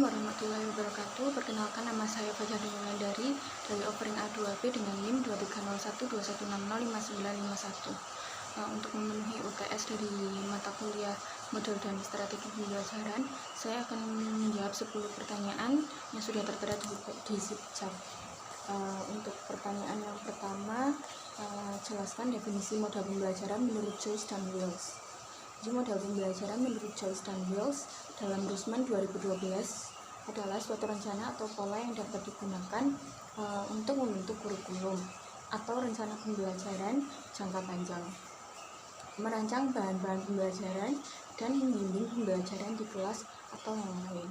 warahmatullahi wabarakatuh. Perkenalkan, nama saya Fajar Wulandari dari Offering A2B dengan NIM 230121605951. Untuk memenuhi UTS dari mata kuliah model dan strategi pembelajaran, saya akan menjawab 10 pertanyaan yang sudah tertera di siccap. Untuk pertanyaan yang pertama, jelaskan definisi model pembelajaran menurut Joyce dan Wells. Jadi model pembelajaran menurut Joyce dan Wells dalam Rusman 2012 adalah suatu rencana atau pola yang dapat digunakan untuk membentuk kurikulum atau rencana pembelajaran jangka panjang, merancang bahan-bahan pembelajaran, dan membimbing pembelajaran di kelas atau yang lain.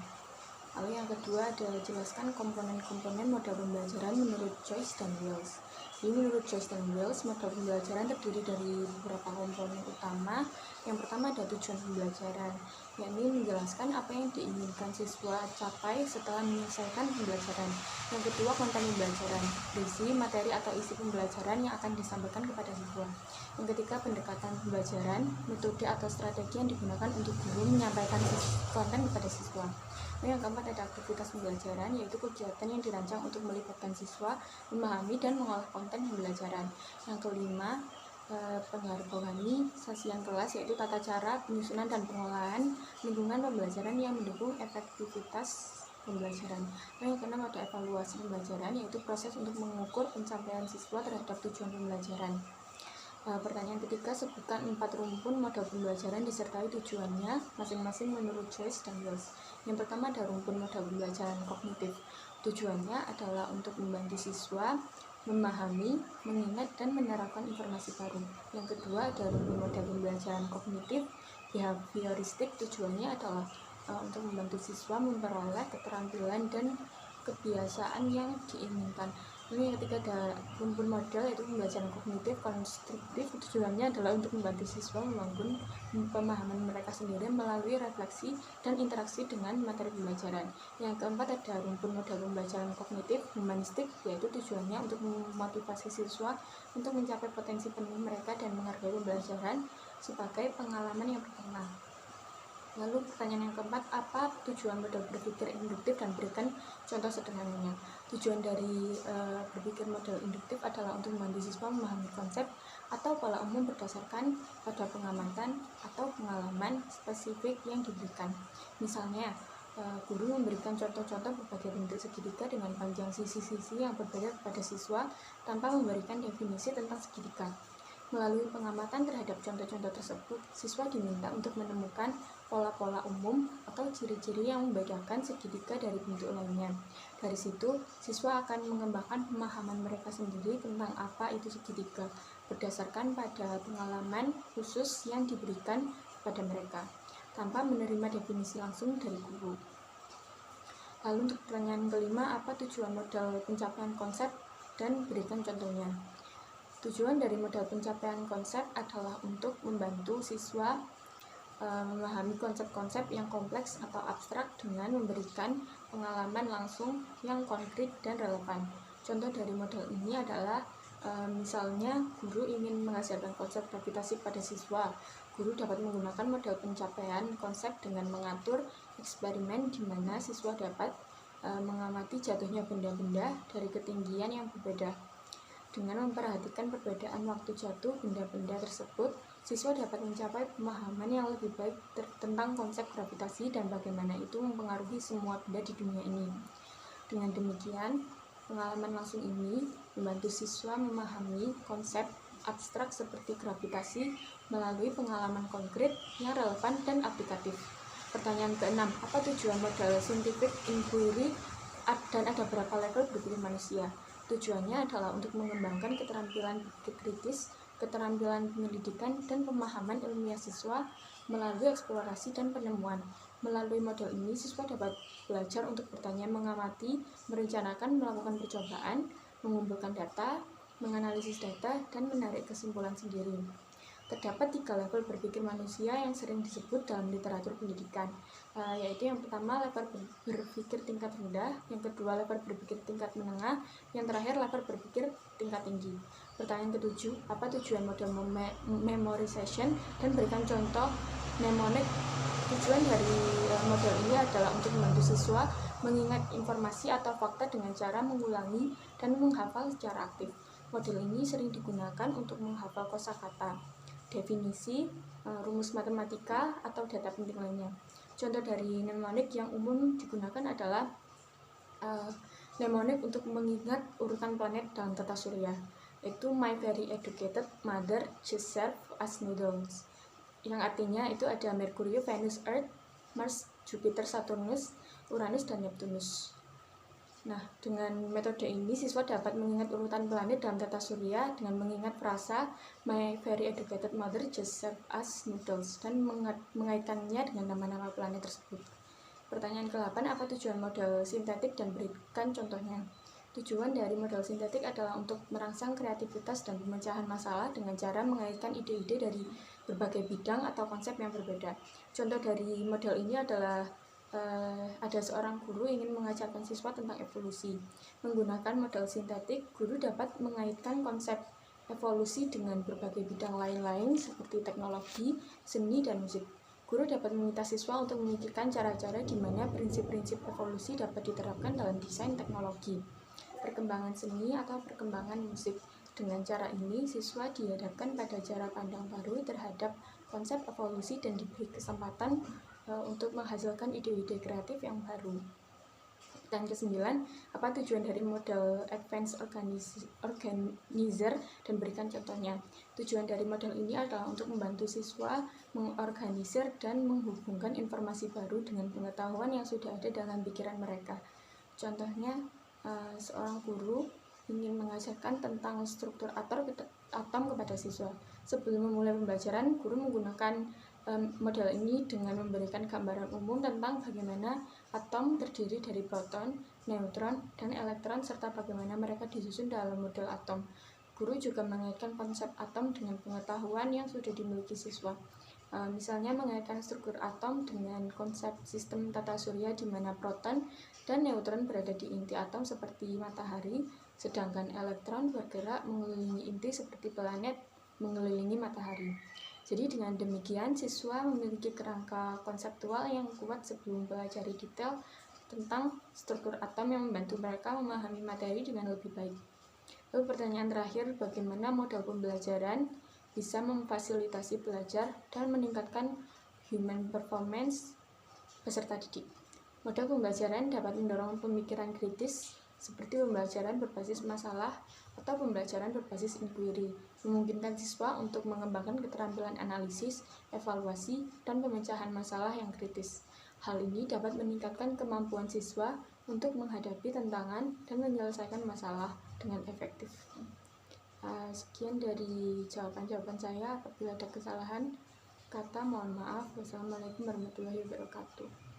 Lalu yang kedua adalah jelaskan komponen-komponen model pembelajaran menurut Joyce dan Wells. Jadi menurut Joyce dan Wells, model pembelajaran terdiri dari beberapa komponen utama. Yang pertama ada tujuan pembelajaran, yakni menjelaskan apa yang diinginkan siswa capai setelah menyelesaikan pembelajaran. Yang kedua, konten pembelajaran, berisi materi atau isi pembelajaran yang akan disampaikan kepada siswa. Yang ketiga, pendekatan pembelajaran, metode atau strategi yang digunakan untuk guru menyampaikan konten kepada siswa. Yang keempat ada aktivitas pembelajaran, yaitu kegiatan yang dirancang untuk melibatkan siswa memahami dan mengolah konten pembelajaran. Yang kelima, pengorganisasian kelas, yaitu tata cara, penyusunan dan pengolahan lingkungan pembelajaran yang mendukung efektivitas pembelajaran. Yang keenam ada evaluasi pembelajaran, yaitu proses untuk mengukur pencapaian siswa terhadap tujuan pembelajaran. Pertanyaan ketiga, sebutkan 4 rumpun model pembelajaran disertai tujuannya masing-masing menurut Joyce dan Wells. Yang pertama ada rumpun model pembelajaran kognitif. Tujuannya adalah untuk membantu siswa memahami, mengingat, dan menerapkan informasi baru. Yang kedua ada rumpun model pembelajaran kognitif behavioristik. Tujuannya adalah untuk membantu siswa memperoleh keterampilan dan kebiasaan yang diinginkan. Lalu yang ketiga ada rumpun model, yaitu pembelajaran kognitif konstruktif. Tujuannya adalah untuk membantu siswa membangun pemahaman mereka sendiri melalui refleksi dan interaksi dengan materi pembelajaran. Yang keempat ada rumpun model pembelajaran kognitif humanistik, yaitu tujuannya untuk memotivasi siswa untuk mencapai potensi penuh mereka dan menghargai pembelajaran sebagai pengalaman yang bermakna. Lalu pertanyaan yang keempat, apa tujuan model berpikir induktif, dan berikan contoh sederhananya. Tujuan dari berpikir model induktif adalah untuk membantu siswa memahami konsep atau pola umum berdasarkan pada pengamatan atau pengalaman spesifik yang diberikan. Misalnya, guru memberikan contoh-contoh berbagai bentuk segitiga dengan panjang sisi-sisi yang berbeda kepada siswa tanpa memberikan definisi tentang segitiga. Melalui pengamatan terhadap contoh-contoh tersebut, siswa diminta untuk menemukan pola-pola umum atau ciri-ciri yang membedakan segitiga dari bentuk lainnya. Dari situ, siswa akan mengembangkan pemahaman mereka sendiri tentang apa itu segitiga, berdasarkan pada pengalaman khusus yang diberikan kepada mereka, tanpa menerima definisi langsung dari guru. Lalu untuk pertanyaan kelima, apa tujuan model pencapaian konsep, dan berikan contohnya. Tujuan dari model pencapaian konsep adalah untuk membantu siswa memahami konsep-konsep yang kompleks atau abstrak dengan memberikan pengalaman langsung yang konkret dan relevan. Contoh dari model ini adalah misalnya guru ingin menghasilkan konsep gravitasi pada siswa. Guru dapat menggunakan model pencapaian konsep dengan mengatur eksperimen di mana siswa dapat mengamati jatuhnya benda-benda dari ketinggian yang berbeda. Dengan memperhatikan perbedaan waktu jatuh benda-benda tersebut, siswa dapat mencapai pemahaman yang lebih baik tentang konsep gravitasi dan bagaimana itu mempengaruhi semua benda di dunia ini. Dengan demikian, pengalaman langsung ini membantu siswa memahami konsep abstrak seperti gravitasi melalui pengalaman konkret yang relevan dan aplikatif. Pertanyaan keenam, apa tujuan model scientific inquiry dan ada berapa level berpikir manusia? Tujuannya adalah untuk mengembangkan keterampilan berpikir kritis, keterampilan penyelidikan, dan pemahaman ilmiah siswa melalui eksplorasi dan penemuan. Melalui model ini, siswa dapat belajar untuk bertanya, mengamati, merencanakan, melakukan percobaan, mengumpulkan data, menganalisis data, dan menarik kesimpulan sendiri. Terdapat 3 level berpikir manusia yang sering disebut dalam literatur pendidikan, yaitu yang pertama level berpikir tingkat rendah, yang kedua level berpikir tingkat menengah, yang terakhir level berpikir tingkat tinggi. Pertanyaan ketujuh, apa tujuan model memorization, dan berikan contoh mnemonic Tujuan dari model ini adalah untuk membantu siswa mengingat informasi atau fakta dengan cara mengulangi dan menghafal secara aktif. Model ini sering digunakan untuk menghafal kosakata, definisi, rumus matematika, atau data penting lainnya. Contoh dari mnemonik yang umum digunakan adalah mnemonik untuk mengingat urutan planet dalam tata surya, yaitu My Very Educated Mother Just Served Us Noodles, yang artinya itu ada Merkurius, Venus, Earth, Mars, Jupiter, Saturnus, Uranus, dan Neptunus. Nah, dengan metode ini siswa dapat mengingat urutan planet dalam tata surya dengan mengingat frasa My Very Educated Mother Just Served Us Noodles dan mengaitkannya dengan nama-nama planet tersebut. Pertanyaan ke-8, apa tujuan model sintetik dan berikan contohnya? Tujuan dari model sintetik adalah untuk merangsang kreativitas dan pemecahan masalah dengan cara mengaitkan ide-ide dari berbagai bidang atau konsep yang berbeda. Contoh dari model ini adalah ada seorang guru ingin mengajarkan siswa tentang evolusi. Menggunakan model sintetik, guru dapat mengaitkan konsep evolusi dengan berbagai bidang lain-lain seperti teknologi, seni, dan musik. Guru dapat meminta siswa untuk memikirkan cara-cara di mana prinsip-prinsip evolusi dapat diterapkan dalam desain teknologi, perkembangan seni, atau perkembangan musik. Dengan cara ini, siswa dihadapkan pada cara pandang baru terhadap konsep evolusi dan diberi kesempatan untuk menghasilkan ide-ide kreatif yang baru. Dan ke-9, apa tujuan dari model Advanced Organizer dan berikan contohnya. Tujuan dari model ini adalah untuk membantu siswa mengorganisir dan menghubungkan informasi baru dengan pengetahuan yang sudah ada dalam pikiran mereka. Contohnya, seorang guru ingin mengajarkan tentang struktur atom kepada siswa. Sebelum memulai pembelajaran, guru menggunakan model ini dengan memberikan gambaran umum tentang bagaimana atom terdiri dari proton, neutron, dan elektron, serta bagaimana mereka disusun dalam model atom. Guru juga mengaitkan konsep atom dengan pengetahuan yang sudah dimiliki siswa. Misalnya mengaitkan struktur atom dengan konsep sistem tata surya di mana proton dan neutron berada di inti atom seperti matahari, sedangkan elektron bergerak mengelilingi inti seperti planet mengelilingi matahari. Jadi dengan demikian siswa memiliki kerangka konseptual yang kuat sebelum mempelajari detail tentang struktur atom yang membantu mereka memahami materi dengan lebih baik. Lalu pertanyaan terakhir, bagaimana model pembelajaran bisa memfasilitasi belajar dan meningkatkan human performance peserta didik? Model pembelajaran dapat mendorong pemikiran kritis seperti pembelajaran berbasis masalah atau pembelajaran berbasis inquiry, memungkinkan siswa untuk mengembangkan keterampilan analisis, evaluasi, dan pemecahan masalah yang kritis. Hal ini dapat meningkatkan kemampuan siswa untuk menghadapi tantangan dan menyelesaikan masalah dengan efektif. Sekian dari jawaban-jawaban saya. Apabila ada kesalahan kata, mohon maaf. Wassalamualaikum warahmatullahi wabarakatuh.